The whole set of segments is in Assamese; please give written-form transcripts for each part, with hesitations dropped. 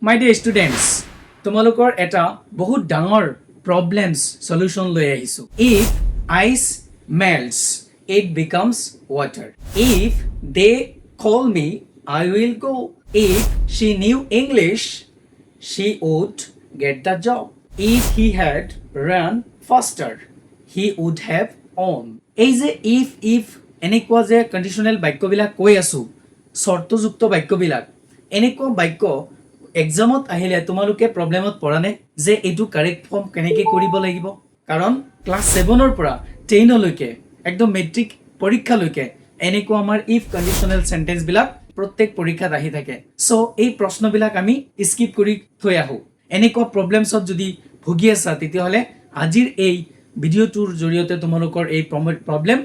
My dear students, তোমালোকৰ এটা বহুত ডাঙৰ problems solution লৈ আহিছো. If ice melts, it becomes water. If they call me, I will go. If she knew English, she would get the job. If he had run faster, he would have won. এই যে if এনেকুৱা যে কণ্ডিশ্যনেল বাক্যবিলাক কৈ আছো, চৰ্তযুক্ত বাক্যবিলাক, এনেকুৱা বাক্য এক্সামত আহিলে তোমালোকে প্ৰব্লেমত পৰা নে যে এইটো কাৰেক্ট ফৰ্ম কেনেকৈ কৰিব লাগিব? কাৰণ ক্লাছ 7ৰ পৰা 10লৈকে একদম মেট্ৰিক পৰীক্ষালৈকে এনেকুৱা আমাৰ ইফ কণ্ডিশ্যনেল চেণ্টেন্সবিলাক প্ৰত্যেক পৰীক্ষাত আহি থাকে। চ' এই প্ৰশ্নবিলাক আমি স্কিপ কৰি থৈ আহোঁ। এনেকুৱা প্ৰব্লেমছত যদি ভুগি আছা তেতিয়াহ'লে আজিৰ এই ভিডিঅ'টোৰ জৰিয়তে তোমালোকৰ এই প্ৰব্লেম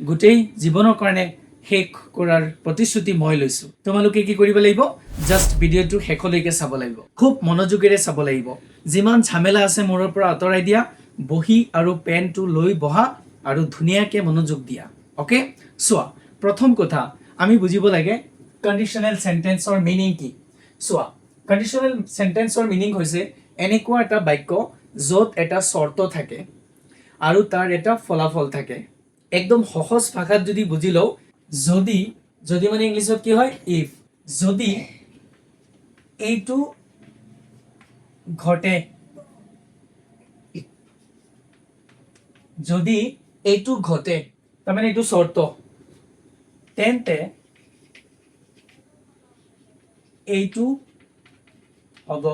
গোটেই জীৱনৰ কাৰণে শেষ কৰাৰ প্ৰতিশ্ৰুতি মই লৈছোঁ। তোমালোকে কি কৰিব লাগিব? জাষ্ট ভিডিঅ'টো শেষলৈকে চাব লাগিব, খুব মনোযোগেৰে চাব লাগিব। যিমান ঝামেলা আছে মূৰৰ পৰা আঁতৰাই দিয়া, বহি আৰু পেনটো লৈ বহা আৰু ধুনীয়াকৈ মনোযোগ দিয়া। অ'কে, চোৱা, প্ৰথম কথা আমি বুজিব লাগে কণ্ডিশ্যনেল চেণ্টেন্সৰ মিনিং কি। চোৱা, কণ্ডিশ্যনেল চেণ্টেন্সৰ মিনিং হৈছে এনেকুৱা এটা বাক্য য'ত এটা চৰ্ত থাকে আৰু তাৰ এটা ফলাফল থাকে। একদম সহজ ভাষাত যদি বুজি লওঁ, যদি মানে ইংলিছত কি হয়, ইফ, যদি এইটো ঘটে, যদি এইটো ঘটে তাৰমানে এইটো চৰ্ত, তেন্তে এইটো হ'ব।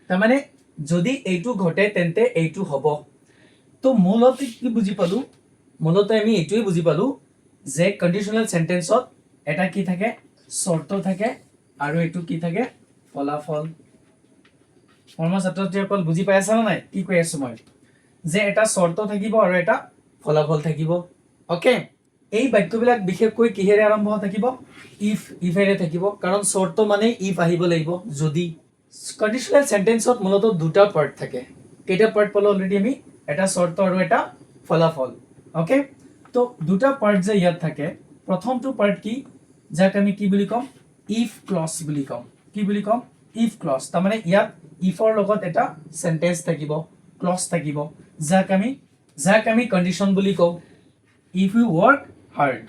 তাৰমানে যদি এইটো ঘটে তেন্তে এইটো হ'ব। তো মূলতে কি বুজি পালো? মূলতে আমি এইটোৱে বুজি পালো যে কণ্ডিশ্যনেল চেণ্টেন্সত এটা কি থাকে, চৰ্ত থাকে আৰু এইটো কি থাকে, ফলাফল। মৰমৰ ছাত্ৰ ছাত্ৰীসকল বুজি পাই আছা নে নাই কি কৈ আছো মই? যে এটা চৰ্ত থাকিব আৰু এটা ফলাফল থাকিব। অ'কে, এই বাক্যবিলাক বিশেষকৈ কিহেৰে আৰম্ভ থাকিব? ইফেৰে থাকিব, কাৰণ চৰ্ত মানে ইফ আহিব লাগিব। যদি কণ্ডিশ্যনেল চেণ্টেন্সত মূলত দুটা পাৰ্ট থাকে। কেইটা পাৰ্ট পালো অলৰেডি আমি? এটা চৰ্ত আৰু এটা ফলাফল। অ'কে, তো দুটা পাৰ্ট যে ইয়াত থাকে, প্ৰথমটো পাৰ্ট কি, যাক আমি কি বুলি ক'ম? ইফ ক্লজ বুলি ক'ম। কি বুলি ক'ম? If clause. তাৰমানে ইয়াত ইফৰ লগত এটা চেণ্টেন্স থাকিব, ক্লজ থাকিব, যাক আমি কণ্ডিশ্যন বুলি কওঁ। ইফ ইউ ৱৰ্ক হাৰ্ড,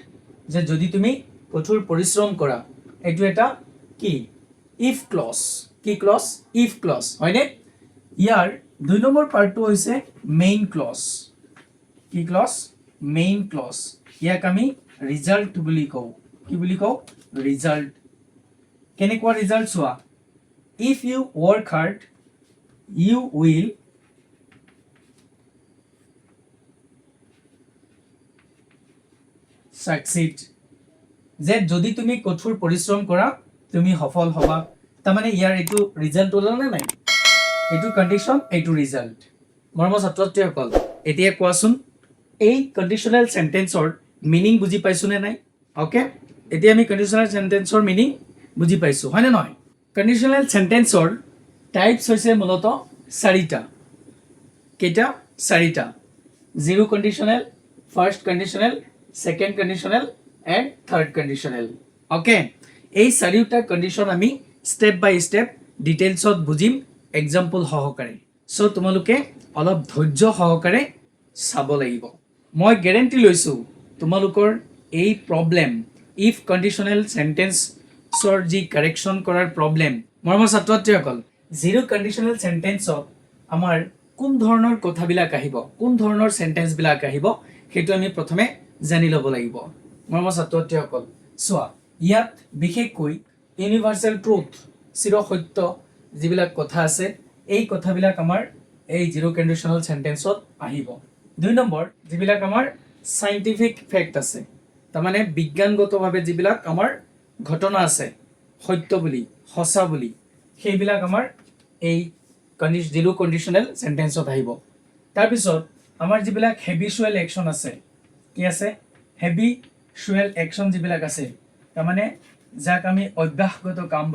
যে যদি তুমি কঠোৰ পৰিশ্ৰম কৰা, এইটো এটা কি, ইফ ক্লজ। কি ক্লজ? ইফ ক্লজ, হয়নে? ইয়াৰ 2 নম্বৰ পাৰ্টটো হৈছে মেইন ক্লজ। কি ক্লজ? Main clause. ইয়াক আমি ৰিজাল্ট বুলি কওঁ। কি বুলি কওঁ? ৰিজাল্ট। কেনেকুৱা ৰিজাল্ট? চোৱা, if you work hard you will succeed, যে যদি তুমি কঠোৰ পৰিশ্ৰম কৰা তুমি সফল হবা। তাৰমানে ইয়াৰ এইটো ৰিজাল্ট ওলাল নে নাই? এইটো কণ্ডিশ্যন, এইটো ৰিজাল্ট। মৰমৰ ছাত্ৰ ছাত্ৰীসকল, এতিয়া কোৱাচোন এই কণ্ডিশ্যনেল চেণ্টেন্সৰ মিনিং বুজি পাইছো নে নাই? অ'কে, এতিয়া আমি কণ্ডিশ্যনেল চেণ্টেন্সৰ মিনিং বুজি পাইছো, হয়নে নহয়? কণ্ডিশ্যনেল চেণ্টেন্সৰ টাইপছ হৈছে মূলত 4টা। কেইটা? 4টা। Zero' conditional, first conditional, second conditional and third conditional. Okay, এই 4টা কণ্ডিশ্যন আমি ষ্টেপ বাই ষ্টেপ ডিটেইলছত বুজিম এক্সাম্পল সহকাৰে। চ' তোমালোকে অলপ ধৈৰ্য সহকাৰে চাব লাগিব। মই গেৰেণ্টি লৈছোঁ তোমালোকৰ এই প্ৰব্লেম, ইফ কণ্ডিশ্যনেল চেণ্টেন্সৰ যি কাৰেকশ্যন কৰাৰ প্ৰব্লেম, মৰমৰ ছাত্ৰ ছাত্ৰীসকল, জিৰ' কণ্ডিশ্যনেল চেণ্টেন্সত আমাৰ কোন ধৰণৰ কথাবিলাক আহিব, কোন ধৰণৰ চেণ্টেন্সবিলাক আহিব, সেইটো আমি প্ৰথমে জানি ল'ব লাগিব। মৰমৰ ছাত্ৰ ছাত্ৰীসকল, চোৱা, ইয়াত বিশেষকৈ ইউনিভাৰ্চেল ট্ৰুথ, চিৰ সত্য যিবিলাক কথা আছে, এই কথাবিলাক আমাৰ এই জিৰ' কণ্ডিশ্যনেল চেণ্টেন্সত আহিব। 2 নম্বৰ, যিবিলাক আমাৰ চাইণ্টিফিক ফেক্ট আছে, তাৰমানে বিজ্ঞানগতভাৱে যিবিলাক আমাৰ ঘটনা আছে, সত্য বুলি, সঁচা বুলি, সেইবিলাক আমাৰ এই জিৰ' কণ্ডিশ্যনেল চেণ্টেন্সত আহিব। তাৰপিছত আমাৰ যিবিলাক হেবিচুৱেল একশ্যন আছে, কি আছে? হেবিচুৱেল একশ্যন যিবিলাক আছে, তাৰমানে যাক আমি অভ্যাসগত কাম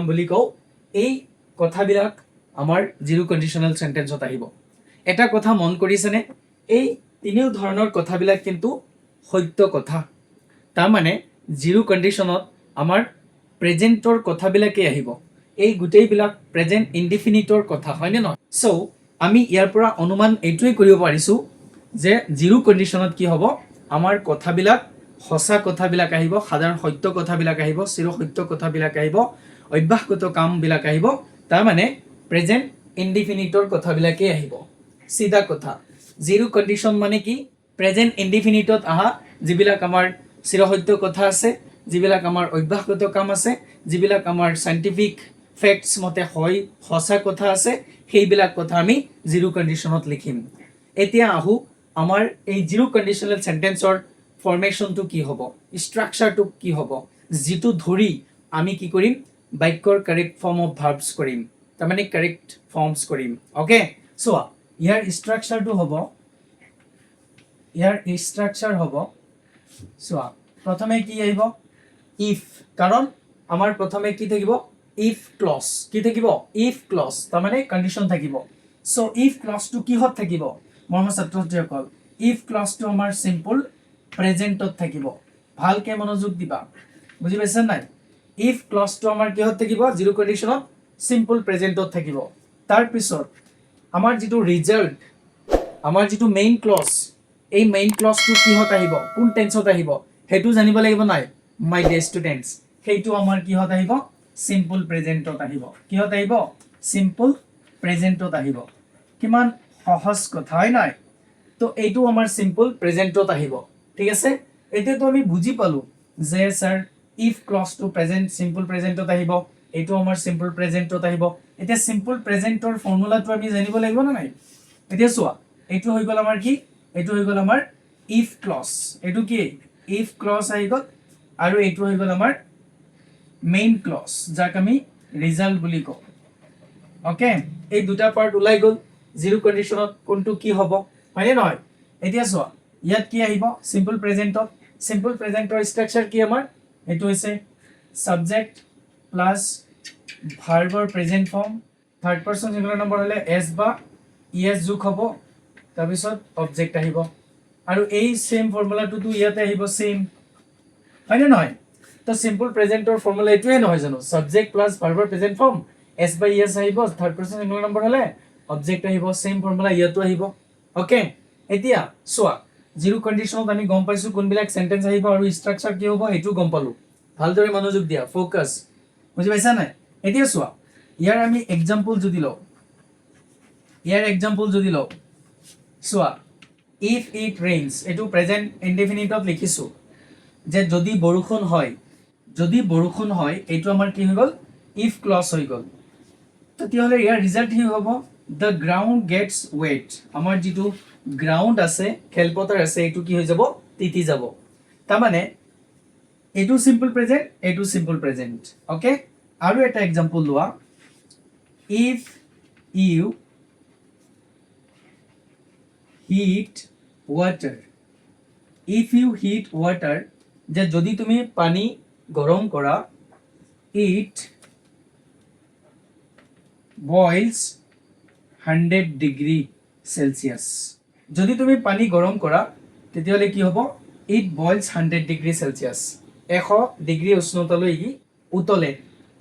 বুলি কওঁ, এই কথাবিলাক আমাৰ জিৰ' কণ্ডিশ্যনেল চেণ্টেন্সত আহিব। এটা কথা মন কৰিছেনে? এই 3 ধৰণৰ কথাবিলাক কিন্তু সত্য কথা। তাৰমানে জিৰ' কণ্ডিশ্যনত আমাৰ প্ৰেজেন্টৰ কথাবিলাকে আহিব এই গোটেইবিলাক প্ৰেজেন্ট ইনডিফিনিটৰ কথা হয়নে নহয় সো আমি ইয়াৰ পৰা অনুমান এইটোৱে কৰিব পাৰিছো যে জিৰো কন্ডিশনত কি হ'ব আমাৰ কথাবিলাক সঁচা কথাবিলাক আহিব সাধাৰণ সত্য কথাবিলাক আহিব চিৰ সত্য কথাবিলাক আহিব অভ্যাসগত কামবিলাক আহিব তাৰ মানে প্ৰেজেন্ট ইনডিফিনিটৰ কথাবিলাকে আহিব সিধা কথা জিৰো কন্ডিশন মানে কি প্ৰেজেন্ট ইনডিফিনিটত আহা যিবিলাক আমাৰ চিৰ সত্য কথা আছে যিবিলাক আমাৰ অভ্যাসগত কাম আছে যিবিলাক আমাৰ সাইন্টিফিক ফেক্টছ মতে হয় সঁচা কথা আছে সেইবিলাক কথা আমি জিৰো কন্ডিশনত লিখিম এতিয়া আহো আমাৰ এই জিৰো কন্ডিশনেল সেন্টেন্সৰ ফৰ্মেশনটো কি হ'ব স্ট্ৰাকচাৰটো কি হ'ব যেটো ধৰি আমি কি কৰিম বাক্যৰ কাৰেক্ট ফৰ্ম অফ ভাৰ্বছ কৰিম তাৰ মানে কাৰেক্ট ফৰ্মছ কৰিম ওকে সো ইয়াৰ স্ট্ৰাকচাৰটো হ'ব সো প্ৰথমে কি আহিব ইফ কাৰণ আমাৰ প্ৰথমে কি থাকিব ইফ ক্লজ কি থাকিব ইফ ক্লজ তাৰ মানে কন্ডিশন থাকিব সো ইফ ক্লজটো কিহত থাকিব মৰমৰ ছাত্ৰ-ছাত্ৰীসকল ইফ ক্লজটো আমাৰ সিম্পল প্ৰেজেন্টত থাকিব ভালকে মনোযোগ দিবা বুজি পাইছা নাই ইফ ক্লজটো আমাৰ কিহত থাকিব জিৰো কন্ডিশনত সিম্পল প্ৰেজেন্টত থাকিব তাৰ পিছত আমাৰ যেটো ৰিজাল্ট আমাৰ যেটো মেইন ক্লজ এই মেইন ক্লজটো কিহত আহিব কোন টেন্সত আহিব হেতু জানিব লাগিব নাই মাই ডে ষ্টুডেন্টস হেতু আমাৰ কিহত আহিব সিম্পল প্ৰেজেন্টত আহিব কিহত আহিব সিম্পল প্ৰেজেন্টত আহিব কিমান সহজ কথা হয় নাই তো এইটো আমাৰ সিম্পল প্ৰেজেন্টত আহিব ঠিক আছে এতিয়াতো আমি বুজি পালো যে স্যাৰ ইফ ক্লজটো প্ৰেজেন্ট সিম্পল প্ৰেজেন্টত আহিব এইটো আমাৰ সিম্পল প্ৰেজেন্টত আহিব এতিয়া সিম্পল প্ৰেজেন্টৰ ফৰ্মুলাটো আমি জানিব লাগিব না নাই এতিয়া চোৱা এইটো হৈ গল আমাৰ কি এইটো হৈ গল আমাৰ ইফ ক্লজ এইটো কি ইফ ক্লজ আহি গল আৰু এইটো হৈ গল আমাৰ মেইন ক্লজ যাক আমি ৰিজাল্ট বুলি কওঁ ওকে এই দুটা পাৰ্ট ওলাই গল জিৰো কন্ডিশনত কোনটো কি হ'ব হয়নে নহয় এতিয়া চোৱা ইয়াত কি আহিব সিম্পল প্ৰেজেন্টৰ স্ট্ৰাকচাৰ কি আমাৰ এটো হৈছে সাবজেক্ট প্লাস ভাৰ্বৰ present form third person singular number হলে এস বা ইএস যোগ হ'ব তাৰ পিছত অবজেক্ট আহিব আৰু এই সেম ফৰ্মুলাটো ইয়াতে আহিব সেম হয়নে নহয় তো সিম্পল প্ৰেজেন্টৰ ফৰ্মুলা এটোৱে নহয় জানো সাবজেক্ট প্লাস ভাৰ্বৰ প্ৰেজেন্ট ফৰ্ম এস বাই ইএস আহিব থাৰ্ড পাৰসন সিঙ্গুলাৰ নম্বৰ হলে অবজেক্ট আহিব সেম ফৰ্মুলা ইয়াতো আহিব ওকে এতিয়া সোৱা জিৰো কন্ডিশনত আমি গম পাইছো কোনবিলাক সেন্টেন্স আহিব আৰু স্ট্ৰাকচাৰ কি হ'ব এটো গম পালো ভালদৰে মনোযোগ দিয়া ফোকাস বুজি পাইছা নাই এতিয়া সোৱা ইয়াৰ আমি এক্সাম্পল যদি লও সোৱা ইফ ইট ৰেইনস এটো প্ৰেজেন্ট ইনডিফিনিটত লিখিছো যে যদি বৰষুণ হয় এটো আমাৰ কি হৈ গল ইফ ক্লজ হৈ গল তেতিয়াহলে ইয়াৰ ৰিজাল্ট কি হ'ব the ground gets wet আমাৰ যেটো গ্ৰাউন্ড আছে খেলপথাৰ আছে এটো কি হৈ যাব তিতি যাব তাৰ মানে এটো সিম্পল প্ৰেজেন্ট ওকে আৰু এটা এক্সাম্পল লোৱা if you heat water যে যদি তুমি পানী গৰম কৰা it boils 100 ডিগ্ৰী সেলসিয়াস যদি তুমি পানী গৰম কৰা তেতিয়ালে কি হ'ব it boils 100 degree Celsius 100 degree উষ্ণতালৈ ই উতলে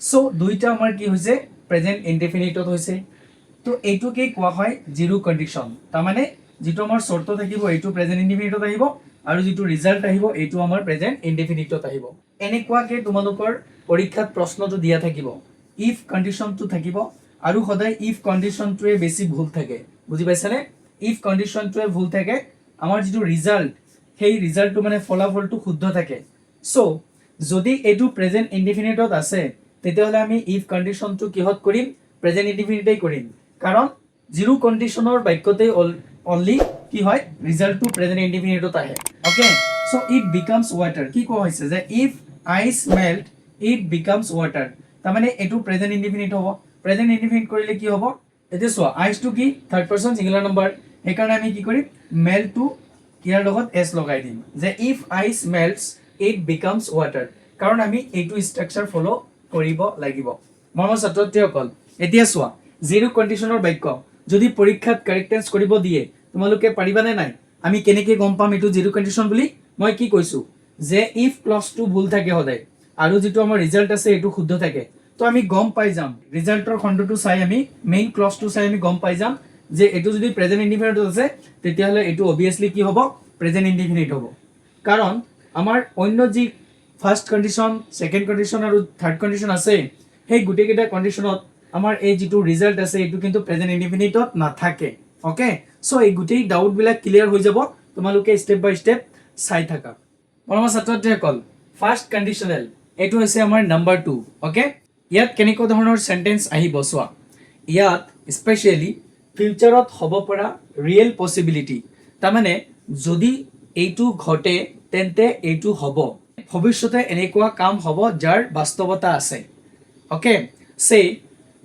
সো দুইটা আমাৰ কি হৈছে প্ৰেজেন্ট ইনডিফিনিটত হৈছে তো এইটো কি কোৱা হয় জিৰো কন্ডিশন তাৰ মানে যেটো আমাৰ শৰ্ত থাকিব এইটো প্ৰেজেন্ট ইনডিফিনিটত আহিব আৰু যেটো ৰিজাল্ট আহিব এইটো আমাৰ প্ৰেজেন্ট ইনডিফিনিটত আহিব এনেকুৱাকে তোমালোকৰ পৰীক্ষাত প্ৰশ্নটো দিয়া থাকিব ইফ কন্ডিশনটো থাকিব আৰু সদায় ইফ কন্ডিশনটোৱে বেছি ভুল থাকে বুজি পাইছানে ইফ কন্ডিশনটোৱে ভুল থাকে আমাৰ যেটো ৰিজাল্ট সেই ৰিজাল্টটো মানে ফলাফলটো শুদ্ধ থাকে সো যদি এটো প্ৰেজেন্ট ইনডিফিনিটত আছে তেতিয়াহলে আমি ইফ কন্ডিশনটো কিহত কৰিম প্ৰেজেন্ট ইনডিফিনিটেই কৰিম কাৰণ জিৰো কন্ডিশনৰ বাক্যতে অনলি কি হয় ৰিজাল্টটো প্ৰেজেন্ট ইনডিফিনিটত আহে okay so it becomes water কি কোৱা হৈছে যে if ice melt it becomes water তাৰ মানে এটো প্ৰেজেন্ট ইনডিফিনিট হ'ব প্ৰেজেন্ট ইনডিফিনিট কৰিলে কি হ'ব এতিয়া চোৱা আইস টু কি থাৰ্ড পাৰসন সিঙ্গুলাৰ নম্বৰ হেকাৰণে আমি কি কৰিম মেল্ট টু ইয়াৰ লগত এস লগাই দিম যে if ice melts it becomes water কাৰণ আমি এইটো স্ট্ৰাকচাৰ ফলো কৰিব লাগিব মৰমৰ ছাত্ৰছাত্ৰীসকল এতিয়া চোৱা জিৰো কন্ডিশনৰ বাক্য যদি পৰীক্ষাত কাৰেক্টেন্স কৰিব দিয়ে তোমালোকে পাৰিবানে নাই আমি কেনেকৈ গম পাম এটো জিৰো কন্ডিশন বুলি মই কি কৈছো যে ইফ ক্লজটো ভুল থাকে হদায় আৰু যেটো আমাৰ ৰিজাল্ট আছে এটো শুদ্ধ থাকে তো আমি গম পাই যাম ৰিজাল্টৰ খণ্ডটো চাই আমি মেইন ক্লজটো চাই আমি গম পাই যাম যে এটো যদি প্ৰেজেন্ট ইনডিফিনিট আছে তেতিয়া হলে এটো অবিয়াসলি কি হ'ব প্ৰেজেন্ট ইনডিফিনিট হ'ব কাৰণ আমাৰ অন্য যি ফাৰ্স্ট কন্ডিশন সেকেন্ড কন্ডিশন আৰু থাৰ্ড কন্ডিশন আছে সেই গুটেকেটা কন্ডিশনত আমাৰ এই যেটো ৰিজাল্ট আছে এটো কিন্তু প্ৰেজেন্ট ইনডিফিনিটত নাথাকে ওকে সো এই গুটেই ডাউট বিলাক ক্লিয়াৰ হৈ যাব তোমালোকে স্টেপ বাই স্টেপ চাই থাকা মৰমৰ ছাত্ৰছাত্ৰীসকল ফাৰ্স্ট কন্ডিশনেল এটো হৈছে আমাৰ নাম্বাৰ 2 ওকে ইয়াত কেনেকুৱা ধৰণৰ সেন্টেন্স আহিব চোৱা ইয়াত স্পেশালি ফিউচাৰত হ'ব পৰা ৰিয়েল পসিবিলিটি তাৰমানে যদি এইটো ঘটে তেন্তে এইটো হ'ব ভৱিষ্যতে এনেকুৱা কাম হ'ব যাৰ বাস্তৱতা আছে ওকে সে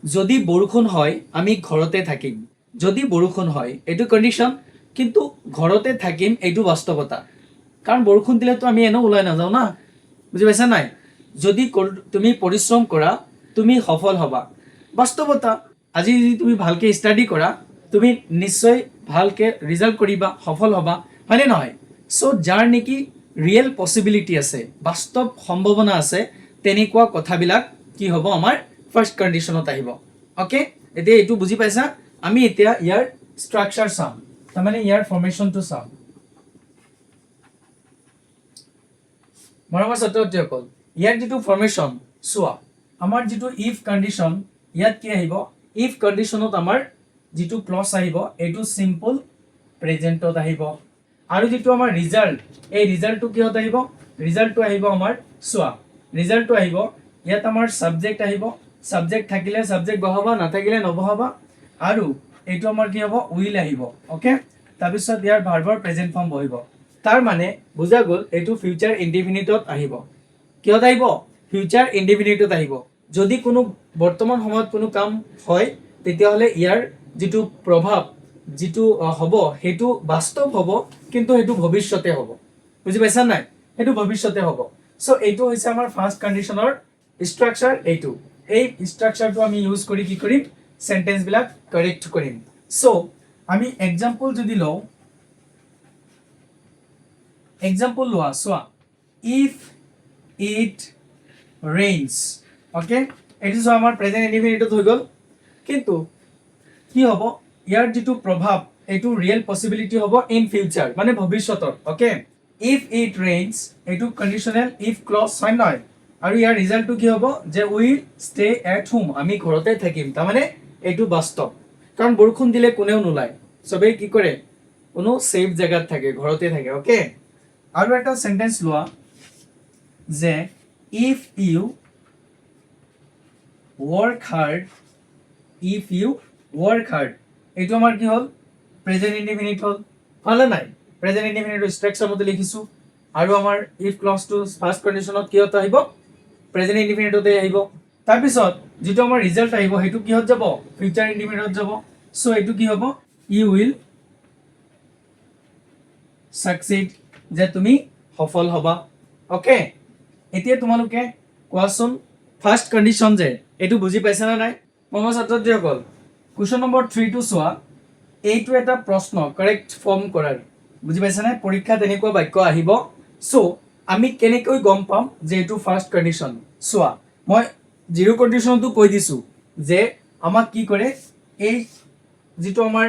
যদি বৰষুণ হয় আমি ঘৰতে থাকিম যদি বৰষুণ হয় এটো কন্ডিশন কিন্তু ঘৰতে থাকিম এইটো বাস্তৱতা কাৰণ বৰষুণ দিলে তো আমি এনে ওলাই না যাও না বুজি পাইছা নাই যদি তুমি পৰিশ্ৰম কৰা তুমি সফল হবা বাস্তৱতা আজি যদি তুমি ভালকে ষ্টাডি কৰা তুমি নিশ্চয় ভালকে ৰিজাল্ট কৰিবা সফল হবা হয়নে নহয় সো যাৰ নেকি ৰিয়েল পসিবিলিটি আছে বাস্তৱ সম্ভাৱনা আছে তেনেকুৱা কথাবিলাক কি হ'ব আমাৰ ফাৰ্স্ট কন্ডিশনত আহিব ওকে এতিয়া এটো বুজি পাইছা আমি এতিয়া ইয়াৰ স্ট্ৰাকচাৰ চাম তাৰমানে ইয়াৰ ফৰ্মেশনটো চাম মৰমৰ ছাত্ৰছাত্ৰীসকল ইয়াৰ যেটো ফৰ্মেশন চোৱা আমাৰ যেটো ইফ কন্ডিশন ইয়াত কি আহিব ইফ কন্ডিশনত আমাৰ যেটো ক্লজ আহিব এটো সিম্পল প্ৰেজেন্টত আহিব আৰু যেটো আমাৰ ৰিজাল্ট এই ৰিজাল্টটো কিহত আহিব ৰিজাল্টটো আহিব আমাৰ চোৱা ৰিজাল্টটো আহিব ইয়াত আমাৰ সাবজেক্ট আহিব সাবজেক্ট থাকিলে সাবজেক্ট বহাবা নাথাকিলে নবহাবা আৰু এটো আমাৰ কি হ'ব উইল আহিব ওকে তাৰপিছত ইয়াৰ ভাৰ্বৰ প্ৰেজেন্ট ফৰ্ম বহিব তাৰ মানে বুজা গল এটো ফিউচাৰ ইনডিফিনিটত আহিব কিহত আহিব ফিউচাৰ ইনডিফিনিটত আহিব যদি কোনো বৰ্তমান সময়ত কোনো কাম হয় তেতিয়া হলে ইয়াৰ যেটো প্ৰভাৱ যেটো হ'ব হেতু বাস্তৱ হ'ব কিন্তু হেতু ভৱিষ্যতে হ'ব বুজি পাইছা নাই হেতু ভৱিষ্যতে হ'ব সো এইটো হৈছে আমাৰ ফাৰ্স্ট কন্ডিশনৰ স্ট্ৰাকচাৰ এইটো এই স্ট্ৰাকচাৰটো আমি ইউজ কৰি কি কৰিম সেন্টেন্স বিলাক কাৰেক্ট কৰিম সো আমি एग्जांपल যদি লও एग्जांपल লোৱা সোয়া if it rains ওকে এটো সো আমাৰ প্ৰেজেন্ট ইনডিফিনিটত হৈ গল কিন্তু কি হ'ব ইয়াৰ যেটো প্ৰভাৱ এটো ৰিয়েল পসিবিলিটি হ'ব ইন ফিউচাৰ মানে ভৱিষ্যতৰ ওকে if it rains এটো কন্ডিশনাল if ক্লজ হয় নহয় আৰু ইয়াৰ ৰিজাল্টটো কি হ'ব যে উইল ষ্টে এট হোম আমি ঘৰতে থাকিম তাৰ মানে এটো বাস্তৱ কাৰণ বৰষুণ দিলে কোনেও নোলায় সবে কি কৰে কোনো সেফ জায়গাত থাকে ঘৰতে থাকে ওকে আৰু এটা সেন্টেন্স লোৱা যে if you work hard এটো আমাৰ কি হল প্ৰেজেন্ট ইনডিফিনিট হল হলে নাই প্ৰেজেন্ট ইনডিফিনিট স্ট্ৰাকচাৰ মতে লিখিছো আৰু আমাৰ if ক্লজ টু ফাৰ্স্ট কন্ডিশনত কি হত আহিব প্ৰেজেন্ট ইনডিফিনিটতে আহিব তাৰ পিছত যেটো আমাৰ ৰিজাল্ট আহিব হেতু কি হত যাব ফিউচাৰ ইনডিফিনিটত যাব সো এটো কি হ'ব you will succeed যে তুমি সফল হবা ওকে এতিয়া তোমালোকে কোৱাচোন ফাৰ্স্ট কন্ডিশন যে এটো বুজি পাইছা না নাই মৰমৰ ছাত্ৰছাত্ৰীসকল কোৱেশ্চন নম্বৰ 3 টো চোৱা এইটো এটা প্ৰশ্ন কাৰেক্ট ফৰ্ম কৰাৰ বুজি পাইছা না পৰীক্ষা তেনেকুৱা বাক্য আহিব সো আমি কেনেকৈ গম পাম যে এটো ফাৰ্স্ট কন্ডিশন চোৱা মই জিৰো কন্ডিশনটো কৈ দিছো যে আমাক কি কৰে এই যেটো আমাৰ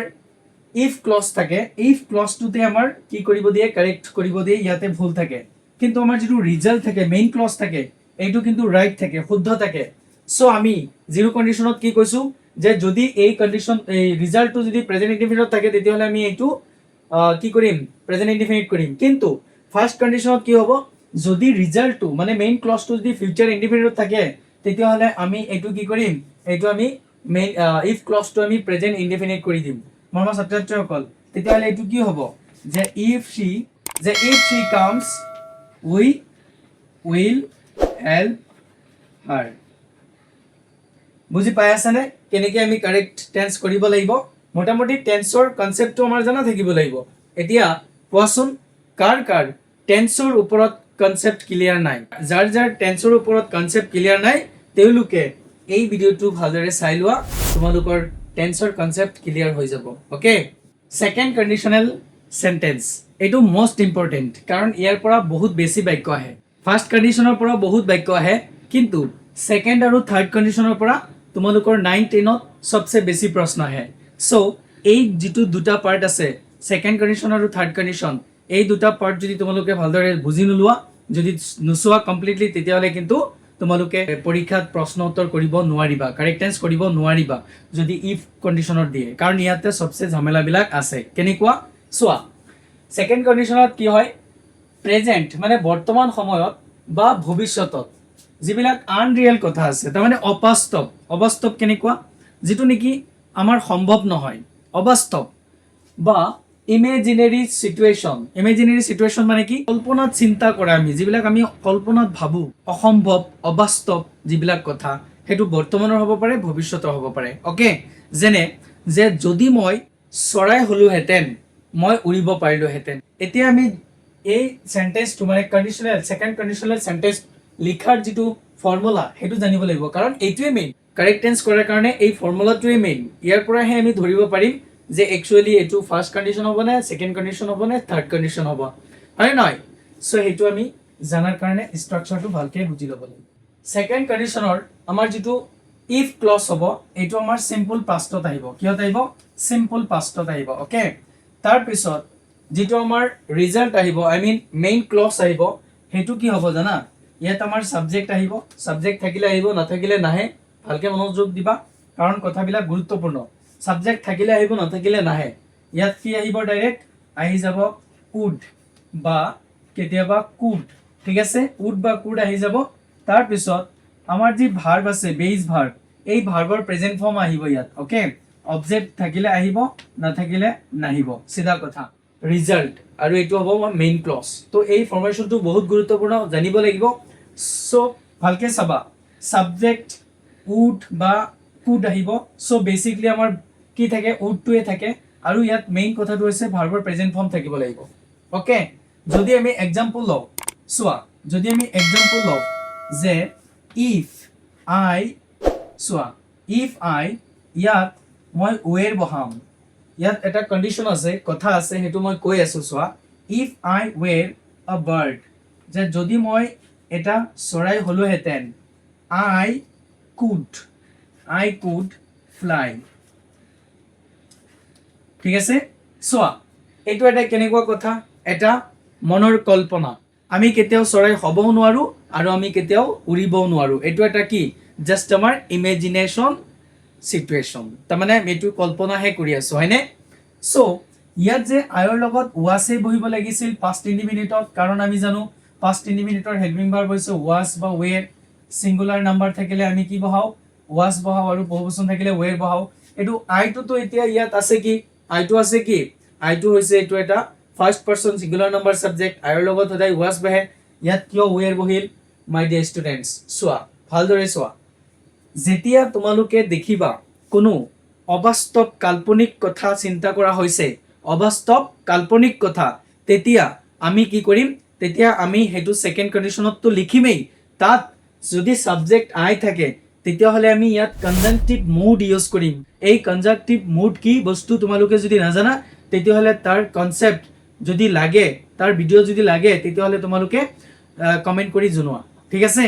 if ক্লজ থাকে if ক্লজটোতে আমাৰ কি কৰিব দিয়ে কাৰেক্ট কৰিব দিয়ে ইয়াতে ভুল থাকে কিন্তু আমাৰ যেটো ৰিজাল্ট থাকে মেইন ক্লজ থাকে এইটো কিন্তু ৰাইট থাকে শুদ্ধ থাকে সো আমি জিৰো কন্ডিশনত কি কৈছো যে যদি এই কন্ডিশন এই ৰিজাল্টটো যদি প্ৰেজেন্ট ইনডিফিনিটত থাকে তেতিয়া হলে আমি এইটো কি কৰিম প্ৰেজেন্ট ইনডিফিনিট কৰিম কিন্তু ফাৰ্স্ট কন্ডিশনত কি হ'ব যদি ৰিজাল্টটো মানে মেইন ক্লজটো যদি ফিউচাৰ ইনডিফিনিটত থাকে তেতিয়া হলে আমি এইটো কি কৰিম এইটো আমি মেইন if ক্লজটো আমি প্ৰেজেন্ট ইনডিফিনিট কৰি দিম মৰমৰ ছাত্ৰছাত্ৰীসকল তেতিয়া হলে এইটো কি হ'ব যে if she comes we will help her বুজি পাই আছানে কেনেকৈ আমি কাৰেক্ট টেন্স কৰিব লাগিব মোটামুটি টেন্সৰ কনসেপ্টটো আমাৰ জানা থাকিব লাগিব এতিয়া কোৱাচোন কাৰ টেন্সৰ ওপৰত কনসেপ্ট ক্লিয়াৰ নাই যাৰ টেন্সৰ ওপৰত কনসেপ্ট ক্লিয়াৰ নাই তেওঁলোকে এই ভিডিওটো ভালদৰে চাই লোৱা তোমালোকৰ টেন্সৰ কনসেপ্ট ক্লিয়াৰ হৈ যাব ওকে সেকেন্ড কন্ডিশনাল সেন্টেন্স এটো মোস্ট ইম্পৰ্টেন্ট কাৰণ ইয়াৰ পৰা বহুত বেছি বাক্য আহে ফাৰ্ষ্ট কণ্ডিশ্যনৰ পৰা বহুত বাক্য আহে, কিন্তু ছেকেণ্ড আৰু থাৰ্ড কণ্ডিশ্যনৰ পৰা তোমালোকৰ 9-10ত সবচে বেছি প্ৰশ্ন আহে। চ' এই যিটো দুটা পাৰ্ট আছে, ছেকেণ্ড কণ্ডিশ্যন আৰু থাৰ্ড কণ্ডিশ্যন, এই দুটা পাৰ্ট যদি তোমালোকে ভালদৰে বুজি নোলোৱা, যদি নোচোৱা কমপ্লিটলি, তেতিয়াহ'লে কিন্তু তোমালোকে পৰীক্ষাত প্ৰশ্ন উত্তৰ কৰিব নোৱাৰিবা, কাৰেক্ট টেন্স কৰিব নোৱাৰিবা যদি ইফ কণ্ডিশ্যনত দিয়ে, কাৰণ ইয়াতে সবচে ঝামেলাবিলাক আছে। কেনেকুৱা চোৱা, ছেকেণ্ড কণ্ডিশ্যনত কি হয়, প্ৰেজেণ্ট মানে বৰ্তমান সময়ত বা ভৱিষ্যতত যিবিলাক আনৰিয়েল কথা আছে, তাৰমানে অবাস্তৱ। অবাস্তৱ কেনেকুৱা, যিটো নেকি আমাৰ সম্ভৱ নহয়, অবাস্তৱ বা ইমেজিনেৰী চিটুৱেশ্যন। ইমেজিনেৰী চিটুৱেশ্যন মানে কি, কল্পনাত চিন্তা কৰা, আমি যিবিলাক আমি কল্পনাত ভাবোঁ, অসম্ভৱ অবাস্তৱ যিবিলাক কথা, সেইটো বৰ্তমানৰ হ'ব পাৰে, ভৱিষ্যতৰ হ'ব পাৰে। অ'কে, যেনে যে যদি মই চৰাই হ'লোহেঁতেন, মই উৰিব পাৰিলোহেঁতেন। এতিয়া আমি এই চেণ্টেন্সটো মানে কণ্ডিশ্যনেল, ছেকেণ্ড কণ্ডিশ্যনেল চেণ্টেন্স লিখাৰ যিটো ফৰ্মুলা, সেইটো জানিব লাগিব, কাৰণ এইটোৱে মেইন। কাৰেক্ট টেন্স কৰাৰ কাৰণে এই ফৰ্মুলাটোৱে মেইন। ইয়াৰ পৰাহে আমি ধৰিব পাৰিম যে একচুৱেলি এইটো ফাৰ্ষ্ট কণ্ডিশ্যন হ'ব নে, ছেকেণ্ড কণ্ডিশ্যন হ'ব নে, থাৰ্ড কণ্ডিশ্যন হ'ব, হয় নহয়? চ' সেইটো আমি জানাৰ কাৰণে ষ্ট্ৰাকচাৰটো ভালকৈ বুজি ল'ব লাগিব। ছেকেণ্ড কণ্ডিশ্যনৰ আমাৰ যিটো ইফ ক্লজ হ'ব, এইটো আমাৰ চিম্পল পাষ্টত আহিব। কিহত আহিব? চিম্পল পাষ্টত আহিব। অ'কে, তাৰপিছত যিটো আমাৰ ৰিজাল্ট আহিব, আই মিন মেইন ক্লজ আহিব, সেইটো কি হ'ব জানা? ইয়াত আমাৰ ছাবজেক্ট আহিব, ছাবজেক্ট থাকিলে আহিব, নাথাকিলে নাহে। ভালকৈ মনোযোগ দিবা, কাৰণ কথাবিলাক গুৰুত্বপূৰ্ণ। ছাবজেক্ট থাকিলে আহিব, নাথাকিলে নাহে। ইয়াত কি আহিব? ডাইৰেক্ট আহি যাব উড বা কেতিয়াবা কুড, ঠিক আছে? উড বা কুড আহি যাব। তাৰপিছত আমাৰ যি ভাৰ্ব আছে, বেইজ ভাৰ্ব, এই ভাৰ্বৰ প্ৰেজেন্ট ফৰ্ম আহিব ইয়াত। অ'কে, অবজেক্ট থাকিলে আহিব, নাথাকিলে নাহিব, চিধা কথা। ৰিজাল্ট আৰু এইটো হ'ব আমাৰ মেইন ক্লজ। তো এই ফৰ্মেশ্যনটো বহুত গুৰুত্বপূৰ্ণ, জানিব লাগিব। চ' ভালকৈ চাবা, ছাবজেক্ট উড বা কুড আহিব। চ' বেচিকলি আমাৰ কি থাকে? উডটোৱে থাকে, আৰু ইয়াত মেইন কথাটো হৈছে ভাৰ্বৰ প্ৰেজেন্ট ফৰ্ম থাকিব লাগিব। অ'কে, যদি আমি এক্সাম্পল লওঁ, চোৱা, যদি আমি এক্সাম্পল লওঁ যে ইফ আই, চোৱা, ইফ আই, ইয়াত মই ৱেৰ বহাম, ইয়াত এটা কণ্ডিশ্যন আছে, কথা আছে, সেইটো মই কৈ আছো। চোৱা, ইফ আই ৱেৰ আ বাৰ্ড, যে যদি মই এটা চৰাই হ'লোহেঁতেন, আই কুড ফ্লাই, ঠিক আছে? চোৱা, এইটো এটা কেনেকুৱা কথা, এটা মনৰ কল্পনা। আমি কেতিয়াও চৰাই হ'বও নোৱাৰোঁ আৰু আমি কেতিয়াও উৰিবও নোৱাৰোঁ। এইটো এটা কি, জাষ্ট আমাৰ ইমেজিনেশ্যন চিটুৱেশ্যন, তাৰমানে এইটো কল্পনাহে কৰি আছোঁ, হয়নে? চ' ইয়াত যে আইৰ লগত ৱাছে বহিব লাগিছিল পাষ্ট ইনডিফিনিটত, কাৰণ আমি জানো পাষ্ট ইনডিফিনিটৰ হেল্পিং ভাৰ্ব হৈছে ৱাছ বা ৱেৰ। ছিংগুলাৰ নাম্বাৰ থাকিলে আমি কি বহাওঁ? ৱাছ বহাওঁ, আৰু বহুবচন থাকিলে ৱেৰ বহাওঁ। এইটো আইটোতো এতিয়া ইয়াত আছে কি? আইটো আছে কি? আইটো হৈছে এইটো এটা first person singular number subject, আইৰ লগত সদায় ৱাছ বহে। ইয়াত কিয় ৱেৰ বহিল? মাই ডিয়াৰ ষ্টুডেণ্টছ, চোৱা, ভালদৰে চোৱা, যেতিয়া তোমালোকে দেখিবা কোনো অবাস্তৱ কাল্পনিক কথা চিন্তা কৰা হৈছে, অবাস্তৱ কাল্পনিক কথা, তেতিয়া আমি কি কৰিম? তেতিয়া আমি সেইটো ছেকেণ্ড কণ্ডিশ্যনততো লিখিমেই। তাত যদি ছাবজেক্ট আই থাকে, তেতিয়াহ'লে আমি ইয়াত কনজাংটিভ মুড ইউজ কৰিম। এই কনজাংটিভ মুড কি বস্তু তোমালোকে যদি নাজানা, তেতিয়াহ'লে তাৰ কনচেপ্ট যদি লাগে, তাৰ ভিডিঅ' যদি লাগে, তেতিয়াহ'লে তোমালোকে কমেণ্ট কৰি জনোৱা, ঠিক আছে?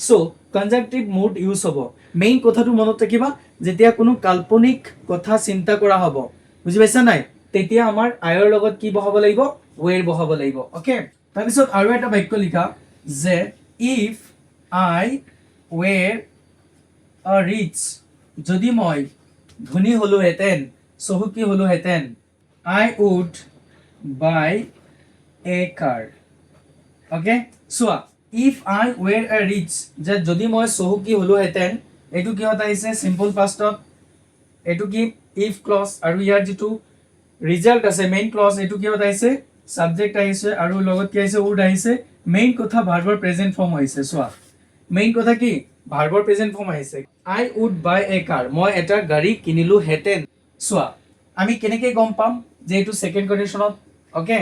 চ' কনজাংটিভ মুড ইউজ হ'ব। মেইন কথাটো মনত ৰাখিবা, যেতিয়া কোনো কাল্পনিক কথা চিন্তা কৰা হ'ব, বুজি পাইছা নাই, তেতিয়া আমাৰ আইৰ লগত কি বহাব লাগিব? ৱেৰ বহাব লাগিব। অ'কে, তাৰপিছত আৰু এটা বাক্য লিখা যে if I were a rich, যদি মই ধনী হ'লোহেঁতেন, চহকী হ'লোহেঁতেন, I would buy a car. Okay, চোৱা, if I were a rich, যে যদি মই চহকী হ'লোহেঁতেন, এইটো কিহত আহিছে? চিম্পল পাষ্টত। এইটো কি? ইফ ক্লজ, আৰু ইয়াৰ যিটো ৰিজাল্ট আছে মেইন ক্লজ, এইটো কিহত আহিছে? ছাবজেক্ট আহিছে, আৰু লগত কি আহিছে? উড আহিছে। মেইন কথা ভাৰ্বৰ প্ৰেজেন্ট ফৰ্ম আহিছে। চোৱা, মেইন কথা কি? ভাৰ্বৰ প্ৰেজেন্ট ফৰ্ম আহিছে। আই উড বাই এ কাৰ, মই এটা গাড়ী কিনিলোহেঁতেন। চোৱা, আমি কেনেকৈ গম পাম যে এইটো ছেকেণ্ড কণ্ডিশ্যনত? অ'কে,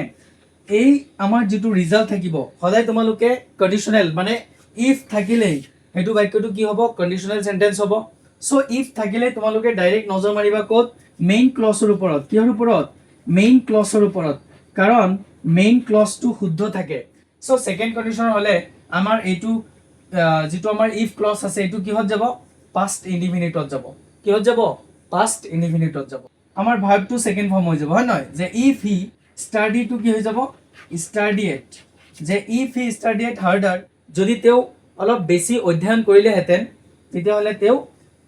এই আমাৰ যিটো ৰিজাল্ট থাকিব, সদায় তোমালোকে কণ্ডিশ্যনেল মানে ইফ থাকিলেই সেইটো বাক্যটো কি হ'ব? কণ্ডিশ্যনেল চেণ্টেন্স হ'ব। চ' ইফ থাকিলে তোমালোকে ডাইৰেক্ট নজৰ মাৰিবা ক'ত? মেইন ক্লজৰ ওপৰত। কিহৰ ওপৰত? মেইন ক্লজৰ ওপৰত, কাৰণ মেইন ক্লজটো শুদ্ধ থাকে। চ' ছেকেণ্ড কণ্ডিশ্যনৰ হ'লে আমাৰ এইটো যেটো আমাৰ ইফ ক্লজ আছে এইটো কিহত যাব পাষ্ট ইনডিফিনিটত যাব কিহত যাব পাষ্ট ইনডিফিনিটত যাব আমাৰ ভাৰ্বটো সেকেন্ড ফর্ম হৈ যাব হয় নহয় যে ইফ হি স্টাডি টু কি হৈ যাব স্টাডিয়েট যে ইফ হি স্টাডিয়েট হাৰ্ডাৰ যদি তেওঁ অলপ বেছি অধ্যয়ন কৰিলেহেঁতেন তেতিয়াহ'লে তেওঁ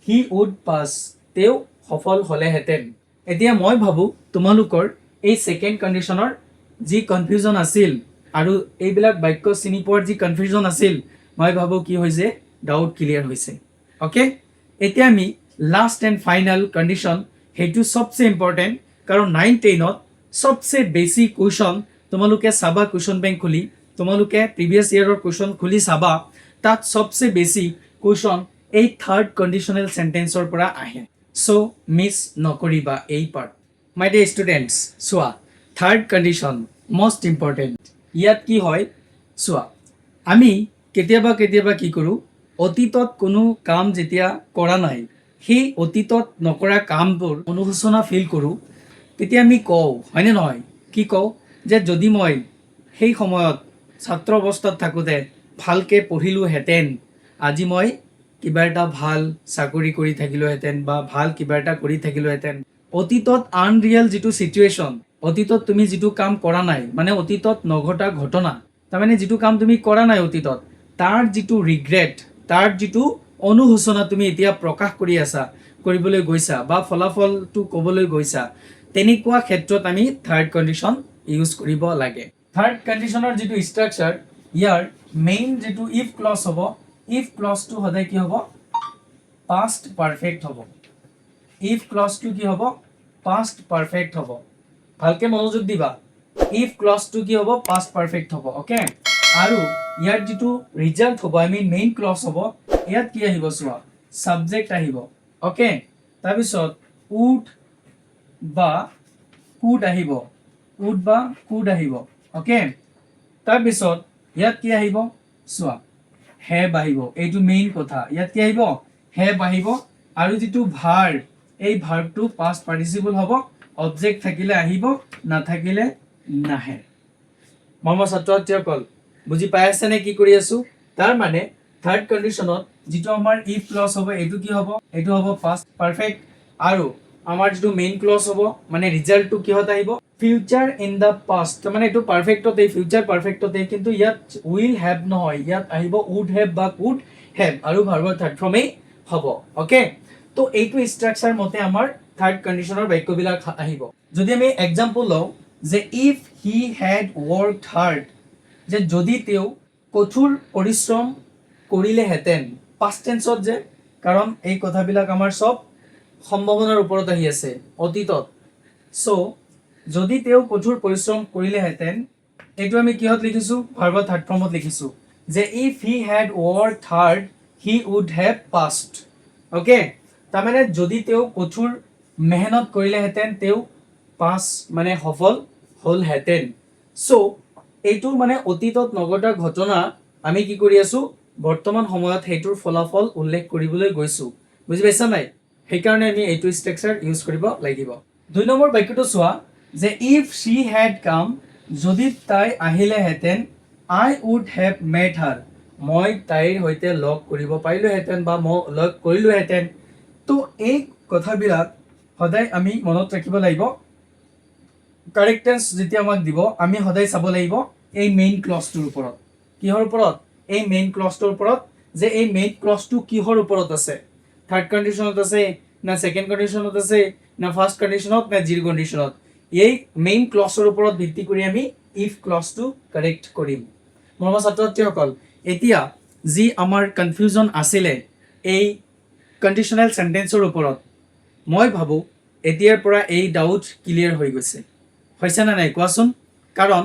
হি উড পাছ তেওঁ সফল হ'লেহেঁতেন এতিয়া মই ভাবো তোমালোকৰ এই সেকেন্ড কন্ডিশনৰ যি কনফিউজন আছিল আৰু এইবিলাক বাক্য চিনি পোৱাৰ যি কনফিউজন আছিল মই ভাবো কি হৈছে ডাউট ক্লিয়াৰ হৈছে ওকে এতিয়া আমি লাষ্ট এণ্ড ফাইনেল কন্ডিশন সেইটো সবচে ইম্পৰ্টেণ্ট কাৰণ 9-10ত সবচে বেছি কুৱেশ্যন তোমালোকে চাবা কুৱেশ্যন বেংক খুলি তোমালোকে প্ৰিভিয়াছ ইয়েৰৰ কুৱেশ্যন খুলি চাবা তাত সবচে বেছি কুৱেশ্যন এই থাৰ্ড কণ্ডিশ্যনেল চেণ্টেন্সৰ পৰা আহে সো মিছ নকৰিবা এই পাৰ্ট মাই ডিয়াৰ ষ্টুডেণ্টছ চোৱা থাৰ্ড কণ্ডিশ্যন মষ্ট ইম্পৰ্টেণ্ট ইয়াত কি হয় চোৱা আমি কেতিয়াবা কেতিয়াবা কি কৰোঁ অতীতত কোনো কাম যেতিয়া কৰা নাই সেই অতীতত নকৰা কামবোৰ অনুশোচনা ফিল কৰোঁ তেতিয়া আমি কওঁ হয়নে নহয় কি কওঁ যে যদি মই সেই সময়ত ছাত্ৰ অৱস্থাত থাকোঁতে ভালকৈ পঢ়িলোহেঁতেন আজি মই কিবা এটা ভাল চাকৰি কৰি থাকিলোহেঁতেন বা ভাল কিবা এটা কৰি থাকিলোহেঁতেন অতীতত আনৰিয়েল যিটো চিটুৱেশ্যন অতীতত তুমি যিটো কাম কৰা নাই মানে অতীতত নঘটা ঘটনা তাৰমানে যিটো কাম তুমি কৰা নাই অতীতত তাৰ যিটো ৰিগ্ৰেট তাৰ যিটো অনুশোচনা তুমি এতিয়া প্ৰকাশ কৰি আছা কৰিবলৈ গৈছা বা ফলাফলটো ক'বলৈ গৈছা তেনেকুৱা ক্ষেত্ৰত আমি থাৰ্ড কণ্ডিশ্যন ইউজ কৰিব লাগে থাৰ্ড কণ্ডিশ্যনৰ যিটো ষ্ট্ৰাকচাৰ ইয়াৰ মেইন যিটো ইফ ক্লজ হ'ব ইফ ক্লজটো সদায় কি হ'ব পাষ্ট পাৰফেক্ট হ'ব ইফ ক্লজটো কি হ'ব পাষ্ট পাৰফেক্ট হ'ব ভালকে মনোযোগ দিবা ইফ ক্লজটো কি হ'ব পাষ্ট পাৰফেক্ট হ'ব ওকে আৰু ইয়াৰ যিটো ৰিজাল্ট হ'ব আই মিন মেইন ক্লজ হ'ব ইয়াত কি আহিব চোৱা সাবজেক্ট আহিব ওকে তাৰপিছত উড বা কুড আহিব উড বা কুড আহিব ওকে তাৰপিছত ইয়াত কি আহিব চোৱা হেভ আহিব এইটো মেইন কথা ইয়াত কি আহিব হেভ আহিব আৰু যিটো ভাৰ্ব এই ভাৰ্বটো পাষ্ট পাৰ্টিচিপল হ'ব অবজেক্ট থাকিলে আহিব নাথাকিলে নাহে মৰমৰ ছাত্ৰ ছাত্ৰীসকল বুজি পাই আছে নে কি কৰি আছো তাৰ মানে থাৰ্ড কণ্ডিশ্যনত যিটো আমাৰ ইফ ক্লজ হ'ব এইটো কি হ'ব এইটো হ'ব পাষ্ট পাৰফেক্ট আৰু আমাৰ যিটো মেইন ক্লজ হ'ব মানে ৰিজাল্টটো কিহত আহিব ফিউচাৰ ইন দ্য পাষ্ট মানে এইটো পাৰফেক্টতে ফিউচাৰ পাৰফেক্টতে কিন্তু ইয়াত উইল হেভ নহয় ইয়াত আহিব উড হেভ বা কুড হেভ আৰু ভাৰ্বৰ থাৰ্ড ফৰ্মেই হ'ব ওকে তো এইটো ষ্ট্ৰাকচাৰ মতে আমাৰ থাৰ্ড কণ্ডিশ্যনৰ বাক্যবিলাক আহিব যদি আমি এক্সাম্পল লওঁ যে if he had worked hard যে যদি তেওঁ কঠোৰ পৰিশ্ৰম কৰিলেহেঁতেন পাষ্ট টেন্সত যে কাৰণ এই কথাবিলাক আমাৰ সব সম্ভাৱনাৰ ওপৰত আহি আছে অতীতত সো যদি তেওঁ কঠোৰ পৰিশ্ৰম কৰিলেহেঁতেন এইটো আমি কিহত লিখিছোঁ ভাৰ্বৰ থাৰ্ড ফৰ্মত লিখিছোঁ যে if he had worked hard he would have past okay তাৰমানে যদি তেওঁ কঠোৰ মেহনত কৰিলেহেঁতেন তেওঁ পাছ মানে সফল হ'লহেঁতেন সো এইটো মানে অতীতত নঘটা ঘটনা আমি কি কৰি আছোঁ বৰ্তমান সময়ত সেইটোৰ ফলাফল উল্লেখ কৰিবলৈ গৈছোঁ বুজি পাইছা নাই সেইকাৰণে আমি এইটো ষ্ট্ৰাকচাৰ ইউজ কৰিব লাগিব 2 নম্বৰ বাক্যটো চোৱা যে ইফ শ্বি হেড কাম যদি তাই আহিলেহেঁতেন আই উড হেভ মেট হাৰ মই তাইৰ সৈতে লগ কৰিব পাৰিলোহেঁতেন বা মই লগ কৰিলোহেঁতেন তো এই কথাবিলাক সদায় আমি মনত ৰাখিব লাগিব কাৰেক্ট টেন্স যেতিয়া আমাক দিব আমি সদায় চাব লাগিব এই মেইন ক্লজটোৰ ওপৰত কিহৰ ওপৰত এই মেইন ক্লজটোৰ ওপৰত যে এই মেইন ক্লজটো কিহৰ ওপৰত আছে থাৰ্ড কণ্ডিশ্যনত আছে না সেকেন্ড কণ্ডিশ্যনত আছে না ফাৰ্ষ্ট কণ্ডিশ্যনত না জিৰ' কণ্ডিশ্যনত এই মেইন ক্লজৰ ওপৰত ভিত্তি কৰি আমি ইফ ক্লজটো কাৰেক্ট কৰিম মৰমৰ ছাত্ৰ ছাত্ৰীসকল এতিয়া যি আমাৰ কনফিউজন আছিলে এই কণ্ডিশ্যনেল চেণ্টেন্সৰ ওপৰত মই ভাবোঁ এতিয়াৰ পৰা এই ডাউট ক্লিয়াৰ হৈ গৈছে হৈছে নে নাই কোৱাচোন কাৰণ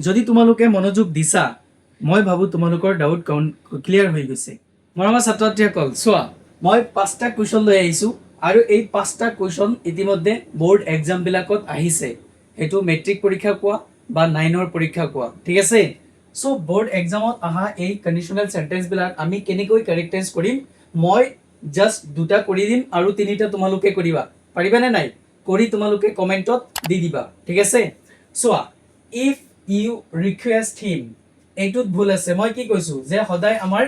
যদি তোমালোকে মনোযোগ দিছা মই ভাবোঁ তোমালোকৰ ডাউট ক্লিয়াৰ হৈ গৈছে মৰমৰ ছাত্ৰ ছাত্ৰীসকল চোৱা মই 5টা কুৱেশ্যন লৈ আহিছোঁ আৰু এই 5টা কুৱেশ্যন ইতিমধ্যে বোৰ্ড এক্সামবিলাকত আহিছে সেইটো মেট্ৰিক পৰীক্ষা কোৱা বা 9ৰ পৰীক্ষা কোৱা ঠিক আছে সো বোৰ্ড এক্সামত অহা এই কণ্ডিশ্যনেল চেণ্টেন্সবিলাক আমি কেনেকৈ কাৰেক্টেন্স কৰিম মই জাষ্ট 2টা কৰি দিম আৰু 3টা তোমালোকে কৰিবা পাৰিবানে নাই কৰি তোমালোকে কমেণ্টত দি দিবা ঠিক আছে চোৱা ইফ ইউ ৰিকুৱেষ্ট হিম এইটোত ভুল আছে মই কি কৈছো যে সদায় আমাৰ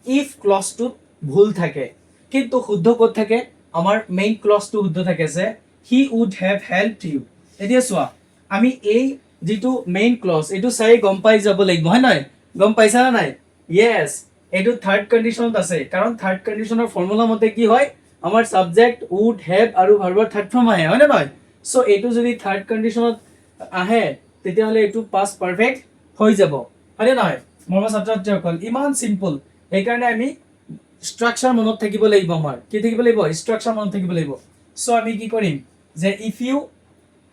ইফ ক্লজটোত ভুল থাকে কিন্তু শুদ্ধ ক'ত থাকে আমাৰ মেইন ক্লজটো শুদ্ধ থাকে যে he would have helped you এতিয়া চোৱা আমি এই যেটো মেইন ক্লজ এইটো চাই গম পাই যাব লাগিব হয় নাই গম পাইছা না নাই ইয়েস এইটো থাৰ্ড কন্ডিশনত আছে কাৰণ থাৰ্ড কন্ডিশনৰ ফৰ্মুলা মতে কি হয় আমাৰ সাবজেক্ট উড হেভ আৰু ভাৰ্বৰ থাৰ্ড ফৰ্ম আহে হয় না নহয় সো এইটো যদি থাৰ্ড কন্ডিশনত আহে তেতিয়াহলে এইটো পাস্ট পাৰফেক্ট হৈ যাব হয় না নহয় মৰমৰ ছাত্ৰ-ছাত্ৰীসকল ইমান সিম্পল এইকাৰণে আমি স্ট্ৰাকচাৰ মনত থাকিব লাগিব আমাৰ কি থাকিব লাগিব স্ট্ৰাকচাৰ মনত থাকিব লাগিব সো আমি কি কৰিম যে ইফ ইউ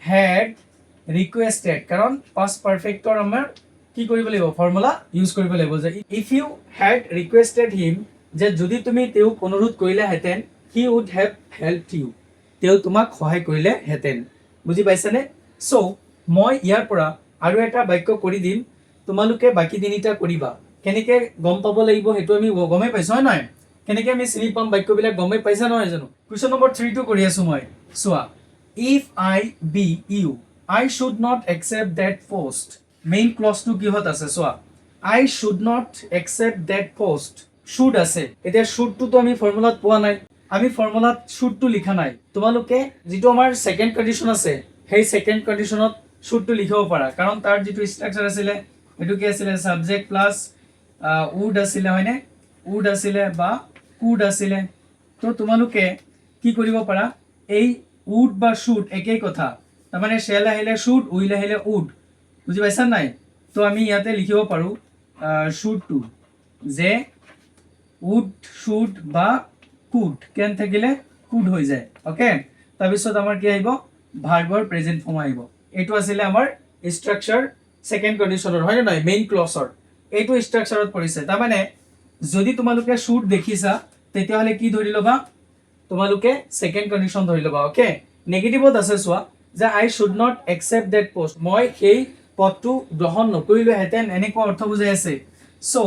had requested কাৰণ past perfect ৰ আমাৰ কি কৰিব লাগিব ফৰ্মুলা ইউজ কৰিব লাগিব যে if you had requested him যে যদি তুমি তেওঁক অনুৰোধ কৰিলে হেতেন he would have helped you তেওঁ তোমাক সহায় কৰিলে হেতেন বুজি পাইছানে সো মই ইয়াৰ পৰা আৰু এটা বাক্য কৰি দিম তোমালোকে বাকি তিনিটা কৰিবা কেনেকে গম পাব লাগিব হেতু আমি গমে পাইছো হয় নহয় কেনেকে আমি চিনি পাম বাক্যবিলাক গমে পাইছা নহয় জানো কোৱেশ্চন নম্বৰ 3 টো কৰি আছো মই চোৱা if I be you I should not accept that post main clause to কিহত আছে চোৱা I should not accept that post should আছে এতিয়া should to আমি ফৰ্মুলাত পোৱা নাই আমি ফৰ্মুলাত should to লিখা নাই তোমালোকে যেটো আমাৰ সেকেন্ড কন্ডিশন আছে সেই সেকেন্ড কন্ডিশনত should to লিখিব পাৰা কাৰণ তাৰ যেটো স্ট্ৰাকচাৰ আছিল এটো কি আছিল সাবজেক্ট প্লাস would আছিল হয়নে would আছিল বা could আছিল তো তোমালোকে কি কৰিব পাৰা এই would বা should একেই কথা তাৰ মানে shall আহিলে should will আহিলে would বুজি পাইছা নাই তো আমি ইয়াতে লিখিব পাৰো should to যে would should বা could কেন থাকিলে could হৈ যায় ওকে তাৰ পিছত আমাৰ কি আহিব ভাৰ্বৰ প্ৰেজেন্ট ফৰ্ম আহিব এটো আছিল আমাৰ স্ট্ৰাকচাৰ সেকেন্ড কন্ডিশনৰ হয় নাই মেইন ক্লজৰ এটো স্ট্ৰাকচাৰত পৰিছে তাৰ মানে যদি তোমালোকে should দেখিছা তেতিয়াহলে কি ধৰি লবা তোমালোকে সেকেন্ড কন্ডিশন ধৰি লবা ওকে নেগেটিভত আছে সোয়া যে I should not accept that post মই এই পদটো গ্ৰহণ নকৰিলো হেতেন এনেকুৱা অৰ্থ বুজাই আছে সো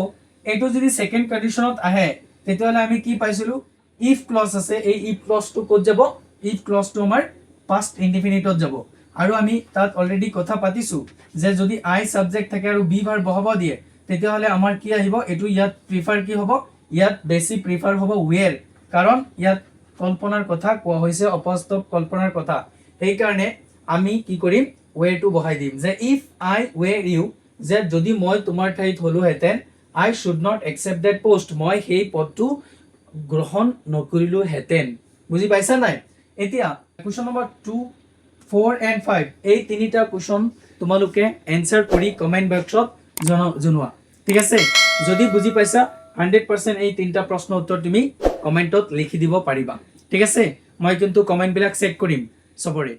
এটো যদি সেকেন্ড কন্ডিশনত আহে তেতিয়াহলে আমি কি পাইছিলো if ক্লজ আছে এই if ক্লজটো ক'ত যাব if ক্লজটো আমাৰ past indefiniteত যাব আৰু আমি তাত অলৰেডি কথা পাতিছো যে যদি I সাবজেক্ট থাকে আৰু be ভাৰ্ব বহাব দিয়ে তেতিয়াহলে আমাৰ কি আহিব এটো ইয়াত প্ৰিফাৰ কি হ'ব ইয়াত বেছি প্ৰিফাৰ হ'ব where কাৰণ ইয়াত কল্পনাৰ কথা কোৱা হৈছে অপস্তব কল্পনাৰ কথা এই কাৰণে আমি কি কৰিম where to বহাই দিম যে if I were you যে যদি মই তোমাৰ ঠাইত হলো হেতেন I should not accept that post মই সেই পদটো গ্ৰহণ নকৰিলো হেতেন বুজি পাইছা নাই এতিয়া কোৱেশ্চন নম্বৰ 2 4 and 5 এই তিনিটা কোৱেশ্চন তোমালোকে এনসাৰ কৰি কমেন্ট বক্সত জনোৱা ঠিক আছে যদি বুজি পাইছা 100% এই তিনটা প্ৰশ্ন উত্তৰ তুমি কমেন্টত লিখি দিব পাৰিবা ঠিক আছে মই কিন্তু কমেন্ট বিলাক চেক কৰিম সবৰে